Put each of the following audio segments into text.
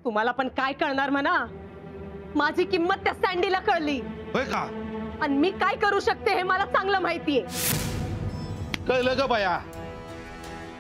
तुम्हाला पण काय कळणार म्हणा, माझी किंमत त्या सँडीला कळली होय का? आणि मी काय करू शकते हे मला चांगलं माहितीये. कळलं ग बाया,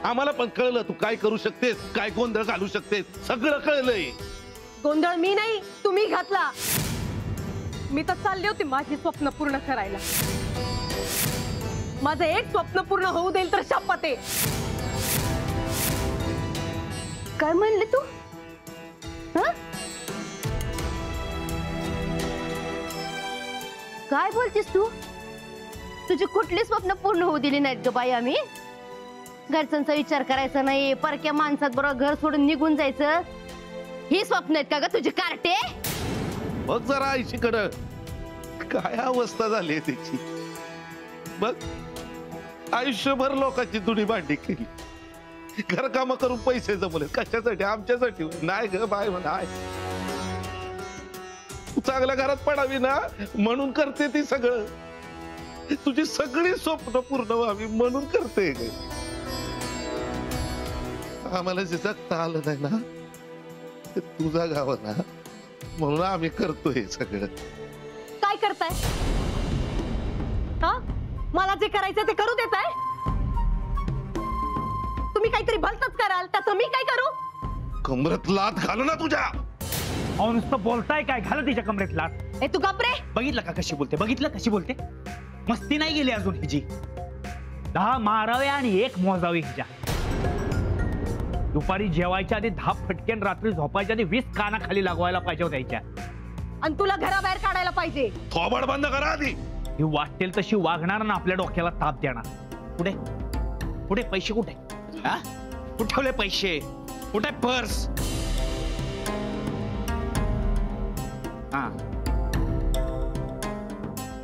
आम्हाला पण कळलं तू काय करू शकतेस, काय गोंधळ घालू शकतेस, सगळं कळलंय. गोंधळ मी नाही तुम्ही घातला. मी तर चालले होते माझी स्वप्न पूर्ण करायला. माझं एक स्वप्न पूर्ण होऊ देईल तर शपथ आहे. काय म्हणले तू? काय बोलतेस तू? तुझी कुठली स्वप्न पूर्ण होऊ दिली नाहीत ग बाई. आम्ही घरच्यांचा विचार करायचा नाही, परक्या माणसात बरोबर घर सोडून निघून जायचं, ही स्वप्न आहेत का ग तुझी कार्टे? बघ जरा आईशीकडं काय अवस्था झाली त्याची. बघ, आयुष्यभर लोकांची दुनी भांडी केली, घरकाम करून पैसे जमले, कशासाठी? आमच्यासाठी नाही ग बाय. म्हणाय चांगल्या घरात पडावी ना म्हणून करते ती सगळं. तुझी सगळी स्वप्न पूर्ण व्हावी म्हणून करते. आम्हाला जे जगता आलं नाही ना ते तुझा गाव ना, म्हणून आम्ही करतोय सगळं. काय करताय? हा, मला जे करायचं ते करू देताय? तुम्ही काहीतरी भलतच कराल, त्याचं मी काय करू? कमरेत लात घालू ना तुझ्या. अहो नुसतं बोलताय काय? घाल तिच्या कमरेत लात. ए तू गप रे. बघितलं का कशी बोलते? बघितलं कशी बोलते? मस्ती नाही गेली अजून हिची. 10 मारावे आणि 1 मोजावे हिच्या. दुपारी जेवायच्या आधी 10 फटकेन, रात्री झोपायच्या आधी 20 कानाखाली लागवायला पाहिजे होत्या हिच्या. आणि तुला घराबाहेर काढायला पाहिजे. थोबाड बंद करा आधी. ही वाटेल तशी वागणार ना आपल्या डोक्याला ताप देणार. कुठे कुठे पैसे? कुठे कुठे ठेवले पैसे? कुठे पर्स? हा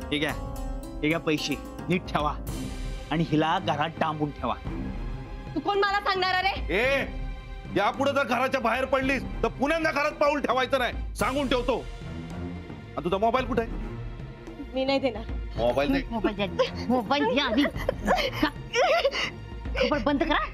ठीक आहे पैसे नीट ठेवा आणि हिला घरात डांबून ठेवा. तू कोण मला सांगणार रे? ए, यापुढे जर घराच्या बाहेर पडलीस तर पुण्यांदा घरात पाऊल ठेवायचं नाही, सांगून ठेवतो. तुझा मोबाईल कुठे आहे? मी नाही देणार. मोबाईल दे. मोबाईल द्या आधी. खबर बंद करा.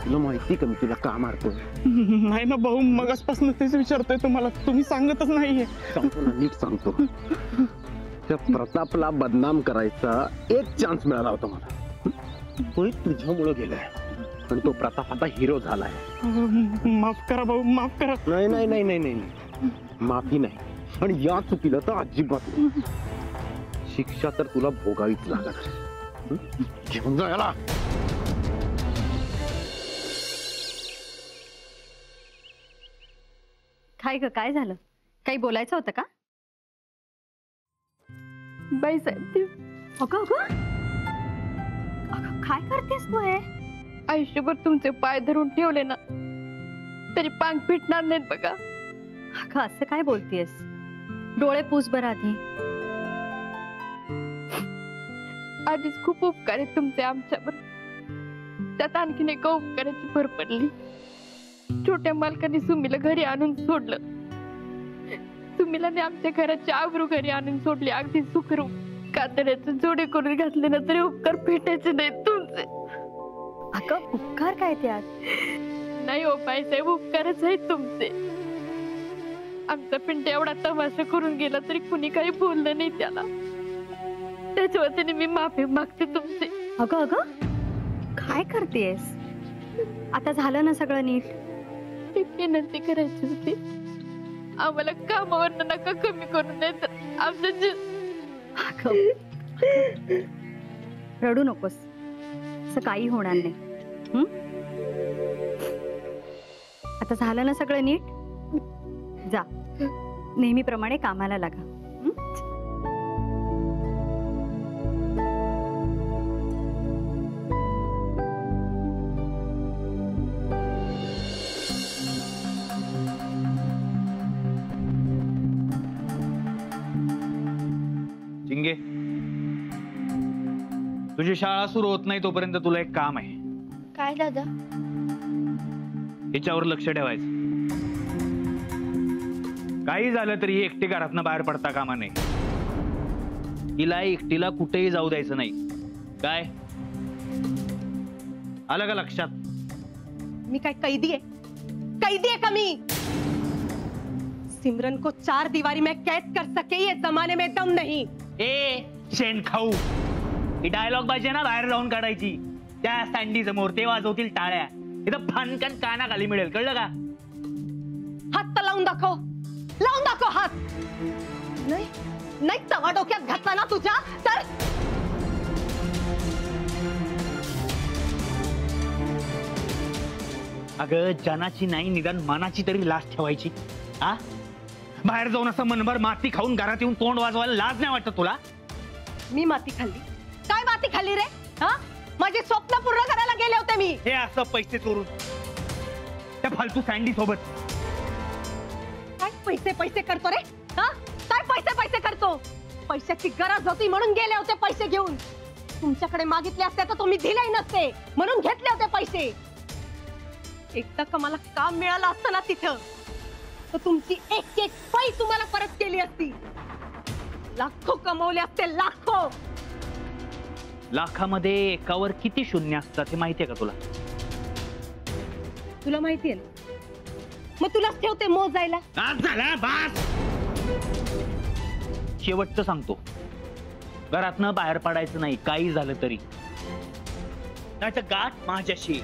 तुला माहिती का मी तुला का मारतोय? नाही ना भाऊ, मगासपासून तेच विचारतोय तुम्हाला, तुम्ही सांगतच नाहीये. सांगतो ना, नीट सांगतो. त्या प्रतापला बदनाम करायचा एक चान्स मिळाला होता मला, तो तुझ्यामुळे गेलाय. पण तो प्रताप आता हिरो झालाय. माफ करा भाऊ, माफ करा. नाही नाही नाही नाही नाही, माफी नाही. आणि या चुकीला तर अजिबात नाही. शिक्षा तर तुला भोगावीच लागणार. घेऊन जा याला. काय ग, काय झालं? काही बोलायचं होतं का? बाई साहेब, अगं अगं काय करतेस तू? हे आयुष्यभर तुमचे पाय धरून ठेवले ना तरी पांग फिटणार नाहीत बघा. अगं असं काय बोलतेस? डोळे पुस बरं आधी. आधीच खूप उपकार आहेत तुमचे आमच्यावर, त्यात आणखीन एका उपकाराची भर पडली. छोट्या मालकाने सुमीला घरी आणून सोडलं. सुमीला आमच्या घराची आबरू घरी आणून सोडली, अगदी सुखरूप. कातड्याचे जोडे करून घातले ना तरी उपकार भेटायचे नाहीत तुमचे. अगं उपकार काय त्यात? नाही हो बाईसाहेब, उपकारच आहेत तुमचे. आमचा पिंट एवढा तमाशा करून गेला तरी कुणी काही बोललं नाही त्याला. त्याच्या वतीने मी माफी मागते तुमची. अगं अगं काय करतेस? आता झालं ना सगळं नीट? एक विनंती करायची होती, आम्हाला कामावर नका कमी करून नाही तर आमचं जीव. रडू नकोस, असं काही होणार नाही. आता झालं ना सगळं नीट? जा, नेहमीप्रमाणे कामाला लागा. चिंगे, तुझी शाळा सुरू होत नाही तोपर्यंत तुला एक काम आहे. काय दादा? हिच्यावर लक्ष ठेवायचं. काही झालं तरी एकटी घरातनं बाहेर पडता कामा नये. तिला एकटीला कुठेही जाऊ द्यायचं नाही. काय आलं का लक्षात? मी काय कैदी आहे? कैदी आहे का मी? सिमरन को 4 दीवारी में कैद कर सके ये जमाने में दम नहीं. ए शेण खाऊ, ही डायलॉग बाजी ना बाहेर जाऊन काढायची. त्या सँडी समोर ते वाजवतील टाळ्या. इथं फानकन कानाखाली मिळेल, कळलं का? हात तर लावून दाखव, लावून दाखव हात. नाही नाही तवा डोक्यात घातला ना तुझ्या तर अगं जनाची नाही निदान मनाची तरी लाज ठेवायची. आ बाहेर जाऊन असं मनभर माती खाऊन घरात येऊन तोंड वाजवायला लाज नाही वाटत तुला? मी माती खाल्ली? काय माती खाल्ली रे? हा माझे स्वप्न पूर्ण करायला गेले होते मी. हे असं पैसे चोरून त्या फालतू सँडी सोबत. काय पैसे पैसे करतो रे? हा काय पैसे पैसे करतो? पैशाची गरज होती म्हणून गेले होते पैसे घेऊन. तुमच्याकडे मागितले असते तर तुम्ही दिले नसते म्हणून घेतले होते पैसे. एकदा का मला काम मिळालं असतं ना तिथं तर तुमची एक एक पै तुम्हाला परत केली असती. लाखो कमवले असते, लाखो. लाखामध्ये एकावर किती शून्य असतात हे माहितीये का तुला? तुला माहितीये ना? मग तुलाच ठेवते मोजायला. आज झाला बास. शेवटचं सांगतो, घरातनं बाहेर पडायचं नाही काही झालं तरी. नाही तर गाठ माझ्याशी.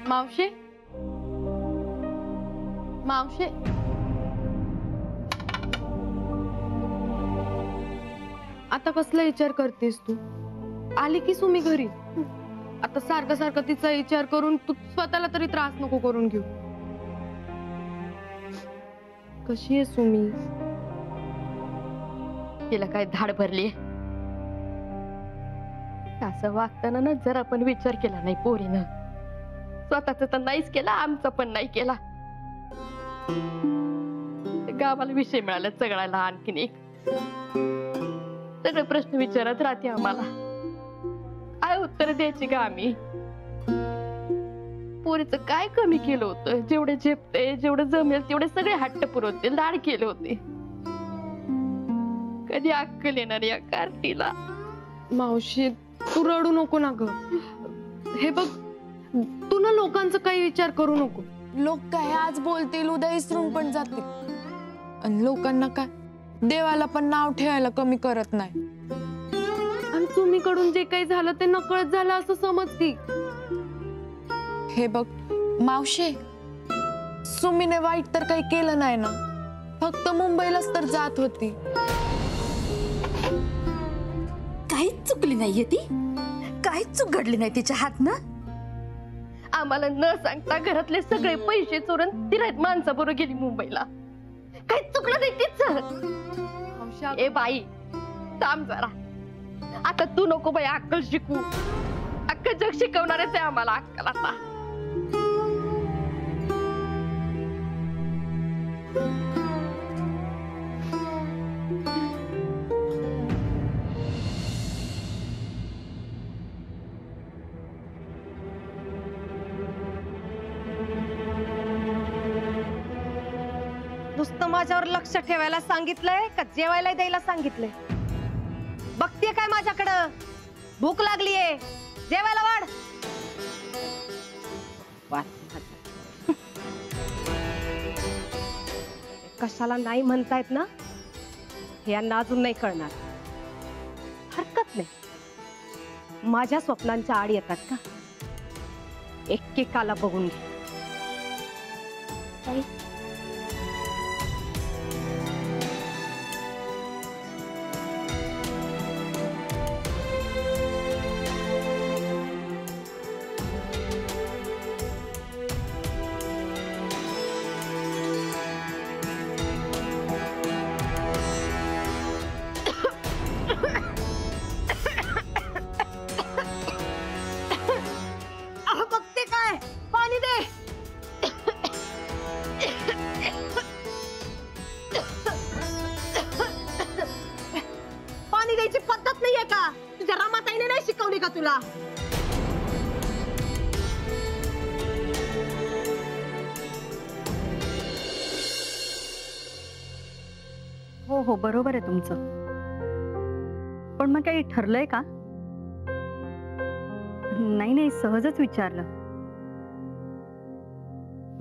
मावशी, मावशी, आता कसला विचार करतेस तू? आली की सुमी घरी. आता सारखं सारखं तिचा विचार करून तू स्वतःला तरी त्रास नको करून घेऊ. कशी आहे सुमी? तिला काय धाड भरली? असं वागताना ना जर आपण विचार केला नाही पोरीनं. स्वतःच तर नाहीच केला, आमचा पण नाही केला. गावाला विषय मिळाला चगळायला आणखीन एक. सगळे प्रश्न विचारत राहते आम्हाला. काय उत्तर द्यायची का आम्ही? पोरीचं काय कमी केलं होतं? जेवढे झेपते, जेवढं जमेल तेवढे सगळे हट्ट पुरवते, लाड केले होते. कधी अक्कल येणार या कार्टीला? मावशी तू रडू नको ना ग. हे बघ तू ना लोकांचा काही विचार करू नको. लोक काय आज बोलतील उद्या विसरून पण जातील. आणि लोकांना काय देवाला पण नाव ठेवायला कमी करत नाही. आणि तुम्हीकडून जे काही झालं ते नकळत झालं असं समज की. हे बघ मावशे, सुमीने वाईट तर काही केलं नाही ना. फक्त मुंबईलाच तर जात होती. काहीच चुकली नाहीये ती. काहीच चूक घडली नाही तिच्या हातनं. आम्हाला न सांगता घरातले सगळे पैसे चोरून तिरायत माणसाबरोबर गेली मुंबईला. काहीच चुकलं नाही तिचं. ए बाई थांब जरा. आता तू नको बाई अक्कल शिकू. अक्कल जग शिकवणारच आहे आम्हाला अक्कल आता. नुसतं माझ्यावर लक्ष ठेवायला सांगितलंय का जेवायला द्यायला सांगितलंय? बघतीये काय माझ्याकडं? भूक लागलीये, जेवायला वाढ. कशाला नाही म्हणतायत ना हे यांना अजून नाही कळणार. हरकत नाही, माझ्या स्वप्नांच्या आड येतात का? एकेकाला बघून घे. तुला. हो हो बरोबर आहे तुमचं. पण मग काही ठरलंय का? नाही नाही, सहजच विचारलं.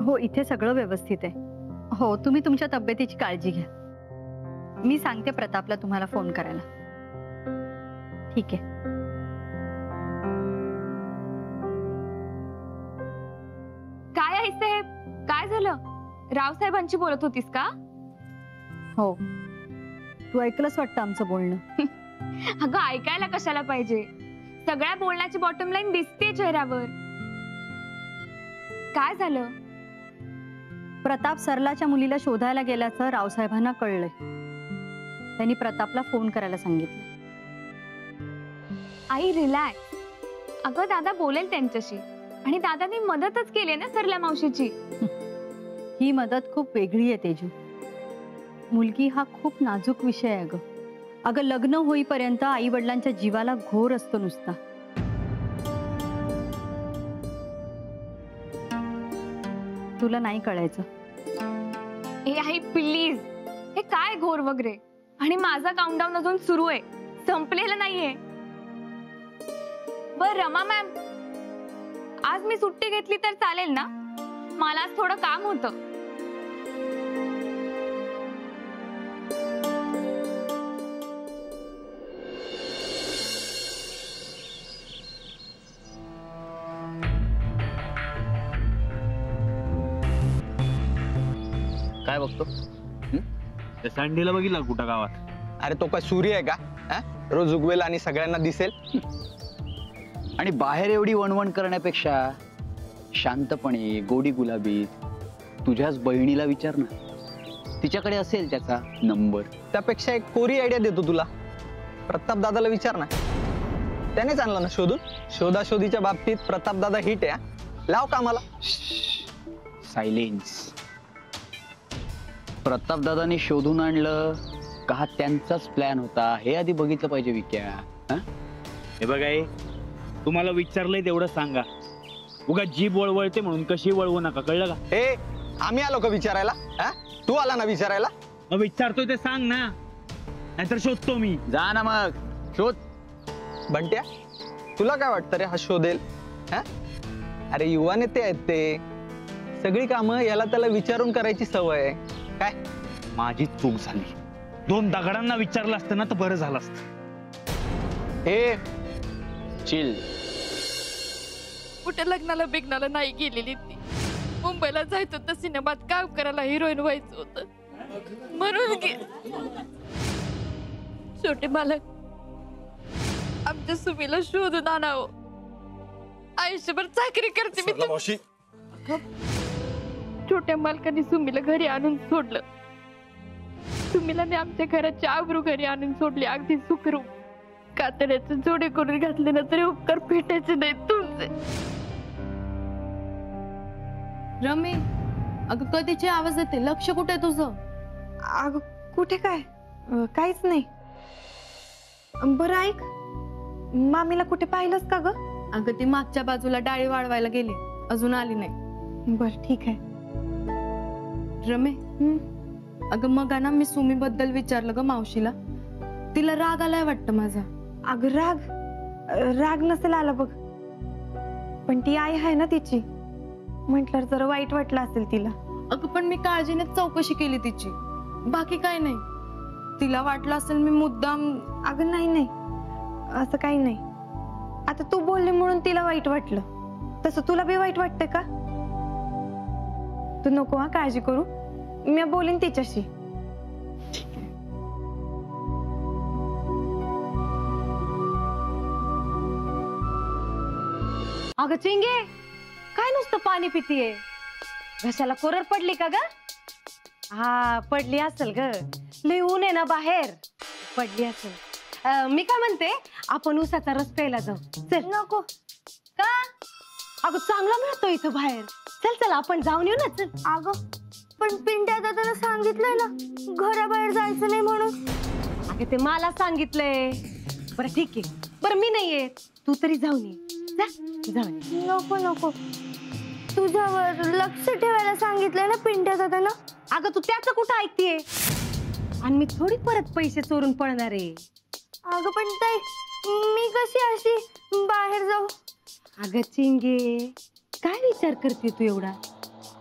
हो, इथे सगळं व्यवस्थित आहे. हो, तुम्ही तुमच्या तब्येतीची काळजी घ्या. मी सांगते प्रतापला तुम्हाला फोन करायला. ठीक आहे. काय आहे साहेब, काय झालं? रावसाहेबांची बोलत होतीस का? हो, तू ऐकलंच वाटतं आमचं बोलणं. अगं ऐकायला कशाला पाहिजे, सगळ्या बोलण्याची बॉटम लाईन दिसते चेहऱ्यावर. काय झालं? प्रताप सरलाच्या मुलीला शोधायला गेल्याचं रावसाहेबांना कळलंय. त्यांनी प्रतापला फोन करायला सांगितलं. आई रिलॅक्स. अगं दादा बोलेल त्यांच्याशी, आणि दादानी मदतच केली ना सरला मावशीची. ही मदत खूप वेगळी आहे तेजू. मुलगी हा खूप नाजूक विषय आहे ग. अगं लग्न होईपर्यंत आई वडिलांच्या जीवाला घोर असतो नुसता. तुला नाही कळायचं. ए आई प्लीज, हे काय घोर वगैरे? आणि माझा काउंटडाऊन अजून सुरू आहे, संपलेलं नाहीये. बर रमा मॅम, आज मी सुट्टी घेतली तर चालेल ना? मला आज थोडं काम होतं. काय बघतो? त्या सँडीला बघितला कुठं गावात? अरे तो काय सूर्य आहे का? हा? रोज उगवेल आणि सगळ्यांना दिसेल. आणि बाहेर एवढी वणवण करण्यापेक्षा शांतपणे गोडी गुलाबी तुझ्याच बहिणीला विचार ना. तिच्याकडे असेल त्याचा नंबर. त्यापेक्षा एक कोरी आयडिया देतो तुला. प्रताप दादाला विचार ना, त्यानेच आणला ना शोधून. शोधाशोधीच्या बाबतीत प्रताप दादा हिट आहे. लाव कामाला. सायलेन्स. प्रताप दादाने शोधून आणलं का हा त्यांचाच प्लॅन होता हे आधी बघितलं पाहिजे विक्या. हे बघा, तुम्हाला विचारलंय तेवढं सांगा. उगा जीभ वळवळते म्हणून कशी वळवू नका, कळलं का? हे आम्ही आलो का विचारायला? तू आला ना विचारायला? मग विचारतोय ते सांग ना, नाहीतर शोधतो मी. जा ना मग शोध. बंट्या, तुला काय वाटतं रे हा शोधेल? अरे युवा नेते आहेत ते. सगळी कामं याला त्याला विचारून करायची सवय आहे. काय माझी चूक झाली. 2 दगडांना विचारलं असतं ना तर बरं झालं असतं. हे चिल. कुठे लग्नाला बिग्नाला नाही गेलेली ती. मुंबईला जायचं होतं, सिनेमात काम करायला हिरोईन व्हायचं होतं म्हणून छोटे मालक, आमच्या सुमीला शोधून आणावं. आयुष्यभर चाकरी करते मी. छोट्या मालकाने सुमीला घरी आणून सोडलं. सुमीला आमच्या घराची आबरू घरी आणून सोडली, अगदी सुखरूप. कातड्याचे जोडे करून घातले ना तरी उपकार भेटायचे नाही तुमचे. रमे, अगं कधीची आवाज येते, लक्ष कुठे तुझं? अगं कुठे काय, काहीच नाही. बरं ऐक, मामीला कुठे पाहिलंस का ग? अगं ती मागच्या बाजूला डाळी वाळवायला गेली, अजून आली नाही. बर ठीक आहे. रमे, अगं मग ना मी सुमी बद्दल विचारलं ग मावशीला. तिला राग आलाय वाटतं माझा. अगं राग नसेल आला बघ, पण ती आई आहे ना तिची, म्हटलं जरा वाईट वाटलं असेल तिला. अगं पण मी काळजीने चौकशी केली तिची, बाकी काय नाही. तिला वाटलं असेल मी मुद्दाम. अगं नाही, असं काही नाही. आता तू बोलली म्हणून तिला वाईट वाटलं, तसं तुला बी वाईट वाटतं का? तू नको हा काळजी करू, मी बोलीन तिच्याशी. अगं चिंगे, काय नुसतं पाणी पितीये? घशाला कोरड पडली का ग? हा पडली असेल ग, लय ऊन आहे ना बाहेर, पडली असेल. मी काय म्हणते, आपण उसाचा रस प्यायला जाऊ. चल. नको का? अगं चांगला मिळतो इथं बाहेर. चल चल आपण जाऊन येऊ ना. चल. अगं पण पिंट्या दादाला सांगितलंय ना घराबाहेर जायचं नाही म्हणून. अगं ते मला सांगितलंय, बरं ठीक आहे, बरं मी नाही येत, तू तरी जाऊन ये. जा जाऊन ये. नको नको, तुझ्यावर लक्ष ठेवायला सांगितलंय ना पिंट्या दादाला. अगं तू त्याचं कुठं ऐकतेय? आणि मी थोडी परत पैसे चोरून पळणार आहे. अगं पण ताई, मी कशी अशी बाहेर जाऊ? अगं चिंगे, काय विचार करते तू एवढा?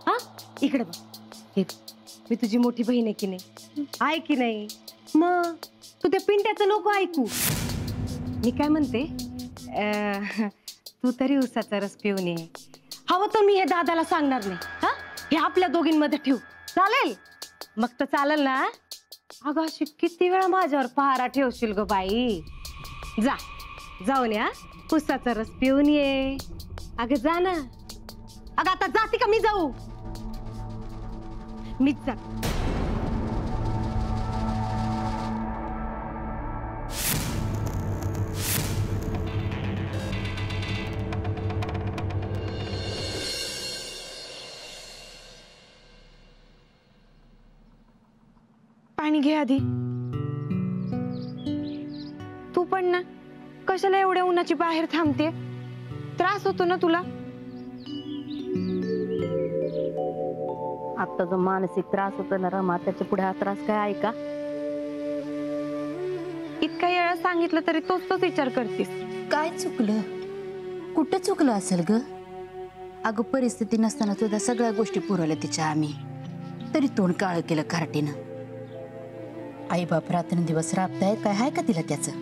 हा इकडे बघ, हे मी तुझी मोठी बहीण आहे की नाही, आहे की नाही? मग तू त्या पिंट्याचं नको ऐकू. मी काय म्हणते, तू तरी उसाचा रस पिऊन ये. हवं तर मी हे दादाला सांगणार नाही. हा हे आपल्या दोघींमध्ये ठेवू, चालेल? मग तर चालेल ना? अगं अशी किती वेळा माझ्यावर पहारा ठेवशील ग बाई? जा जाऊन या, उसाचा रस पिऊन ये. अगं जा ना. अगं आता जाते का मी जाऊ? मीच जा. पाणी घे आधी. तू पण ना, कशाला एवढ्या उन्हाची बाहेर थांबते? त्रास होतो ना तुला? आता जो मानसिक त्रास होतो ना रमा, त्याच्या पुढे हा त्रास काय आहे का? इतका वेळा सांगितलं तरी तोच विचार करतेस. काय चुकलं? कुठं चुकलं असेल ग? अगं परिस्थिती नसताना सुद्धा सगळ्या गोष्टी पुरवल्या तिच्या आम्ही, तरी तोंड काळं केलं कार्टीनं. आई बाप रात्रंदिवस राबतायत, काय आहे का तिला त्याचं?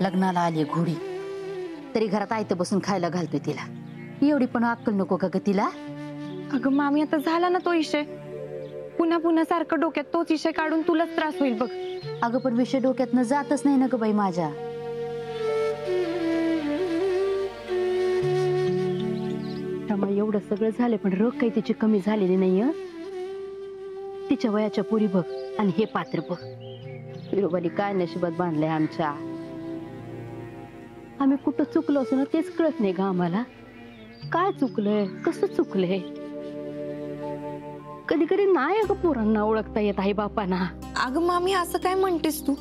लग्नाला आली घोडी तरी घरात आयतं बसून खायला घालतोय तिला. एवढी पण अक्कल नको का ग तिला? अगं मामी, आता झाला ना तो विषय. पुन्हा पुन्हा सारखं डोक्यात तोच विषय काढून तुलाच त्रास होईल बघ. अगं पण विषय डोक्यातनं जातच नाही ना ग बाई माझ्या. रमा, एवढं सगळं झालं पण रोग काही तिची कमी झालेली नाहीये. तिच्या वयाच्या पुरी बघ आणि हे पात्र बघ. विरोबानी काय नशिबात बांधलंय आमच्या. आम्ही कुठं चुकलो असो ना तेच कळत नाही ग आम्हाला. काय चुकलंय, कसं चुकलंय? कधी कधी नाही अगं पोरांना ओळखता येत आई बापांना. अगं मामी, असं काय म्हणतेस तू?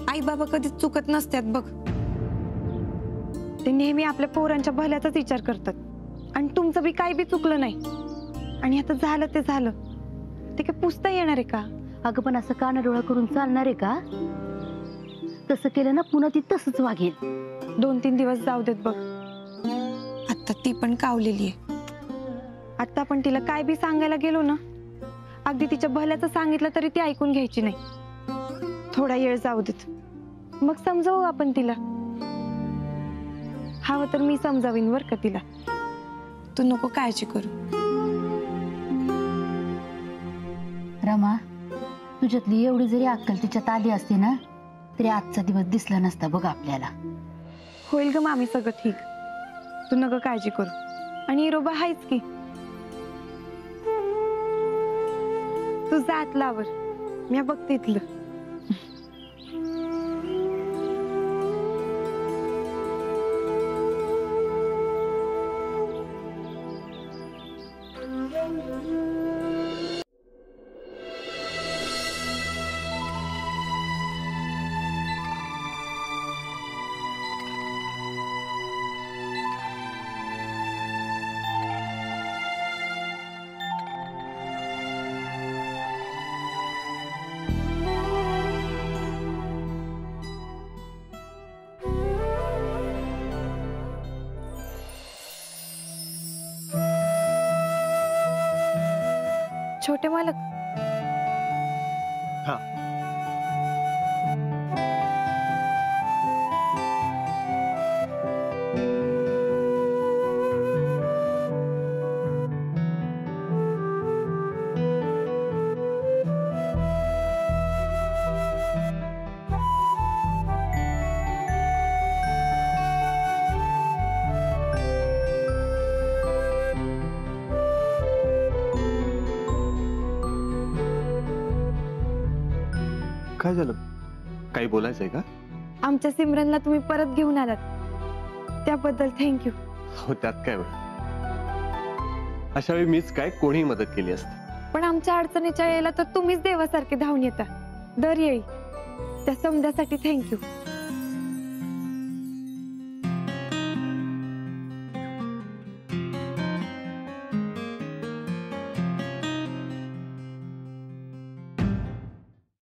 आई बाबा कधीच चुकत नसतात बघ. ते नेहमी आपल्या पोरांच्या भल्याचाच विचार करतात. आणि तुमचं बी काही बी चुकलं नाही. आणि आता झालं ते झालं, ते काय पुसता येणार आहे का? अगं पण असं कानाडोळा करून चालणार आहे का? तसं केलं ना पुन्हा ती तसंच वागेल. 2-3 दिवस जाऊ देत बघ. आता ती पण कावलेली आहे. आता आपण तिला काय बी सांगायला गेलो ना, अगदी तिच्या भल्याचं सांगितलं तरी ती ऐकून घ्यायची नाही. थोडा वेळ जाऊ देत, मग समजावू आपण तिला. हवं तर मी समजावीन बर का तिला. तू नको काळजी करू. रमा, तुझ्यातली एवढी जरी अक्कल तिच्यात आली असती ना, तरी आजचा दिवस दिसला नसता बघ आपल्याला. होईल ग मामी सगळं ठीक. तू नको काळजी करू. आणि इरोबा आहेच की. तू जात लावर, मी बघते इथलं. छोटे मालक. हा. काय झालं? काही बोलायचंय का? आमच्या सिमरनला तुम्ही परत घेऊन आलात, त्याबद्दल थँक्यू. हो, त्यात काय बरं. अशा वेळी मीच काय कोणी मदत केली असते. पण आमच्या अडचणीच्या वेळेला तर तुम्हीच देवासारखे धावून येता दर येळी. त्या समजासाठी थँक्यू.